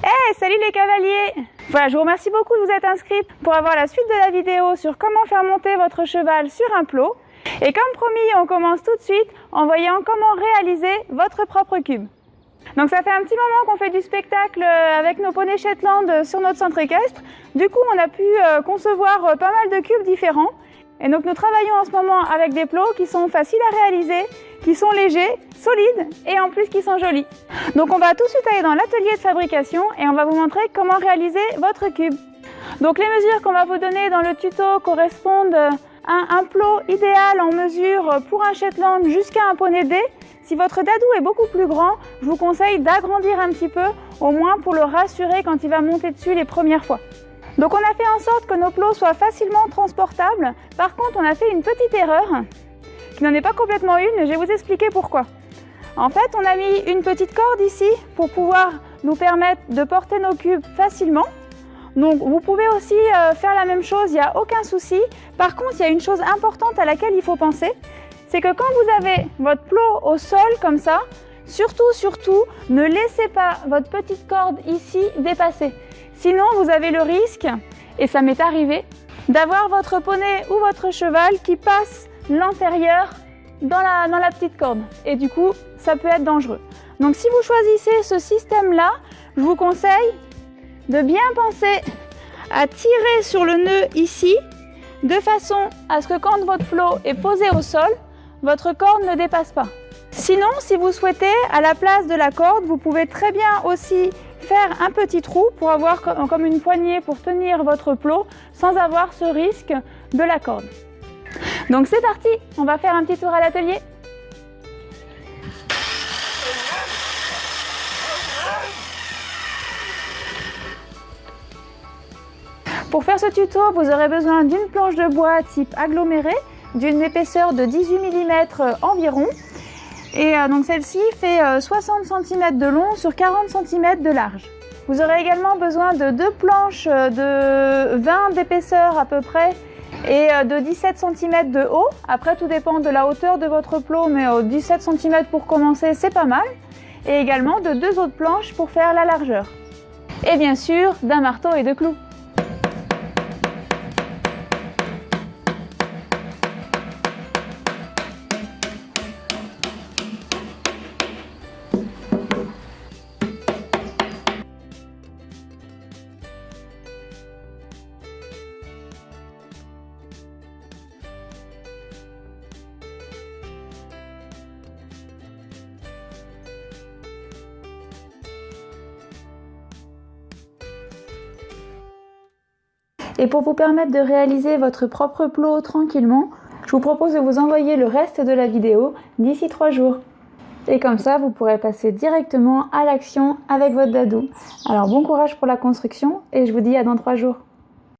Hey, salut les cavaliers! Voilà, je vous remercie beaucoup de vous être inscrits pour avoir la suite de la vidéo sur comment faire monter votre cheval sur un plot. Et comme promis, on commence tout de suite en voyant comment réaliser votre propre cube. Donc ça fait un petit moment qu'on fait du spectacle avec nos poneys Shetland sur notre centre équestre. Du coup, on a pu concevoir pas mal de cubes différents. Et donc nous travaillons en ce moment avec des plots qui sont faciles à réaliser, qui sont légers, solides et en plus qui sont jolis. Donc on va tout de suite aller dans l'atelier de fabrication et on va vous montrer comment réaliser votre cube. Donc les mesures qu'on va vous donner dans le tuto correspondent à un plot idéal en mesure pour un Shetland jusqu'à un poney D. Si votre dadou est beaucoup plus grand, je vous conseille d'agrandir un petit peu, au moins pour le rassurer quand il va monter dessus les premières fois. Donc on a fait en sorte que nos plots soient facilement transportables. Par contre, on a fait une petite erreur, qui n'en est pas complètement une, je vais vous expliquer pourquoi. En fait, on a mis une petite corde ici pour pouvoir nous permettre de porter nos cubes facilement. Donc vous pouvez aussi faire la même chose, il n'y a aucun souci. Par contre, il y a une chose importante à laquelle il faut penser, c'est que quand vous avez votre plot au sol comme ça, surtout, ne laissez pas votre petite corde ici dépasser. Sinon, vous avez le risque, et ça m'est arrivé, d'avoir votre poney ou votre cheval qui passe l'antérieur dans la petite corde. Et du coup, ça peut être dangereux. Donc si vous choisissez ce système-là, je vous conseille de bien penser à tirer sur le nœud ici, de façon à ce que quand votre plot est posé au sol, votre corde ne dépasse pas. Sinon, si vous souhaitez, à la place de la corde, vous pouvez très bien aussi faire un petit trou pour avoir comme une poignée pour tenir votre plot sans avoir ce risque de la corde. Donc c'est parti, on va faire un petit tour à l'atelier. Pour faire ce tuto, vous aurez besoin d'une planche de bois type aggloméré, d'une épaisseur de 18 mm environ. Et donc celle-ci fait 60 cm de long sur 40 cm de large. Vous aurez également besoin de deux planches de 20 d'épaisseur à peu près et de 17 cm de haut. Après, tout dépend de la hauteur de votre plot, mais 17 cm pour commencer, c'est pas mal. Et également de deux autres planches pour faire la largeur. Et bien sûr, d'un marteau et de clous. Et pour vous permettre de réaliser votre propre plot tranquillement, je vous propose de vous envoyer le reste de la vidéo d'ici 3 jours. Et comme ça, vous pourrez passer directement à l'action avec votre dadou. Alors bon courage pour la construction et je vous dis à dans 3 jours.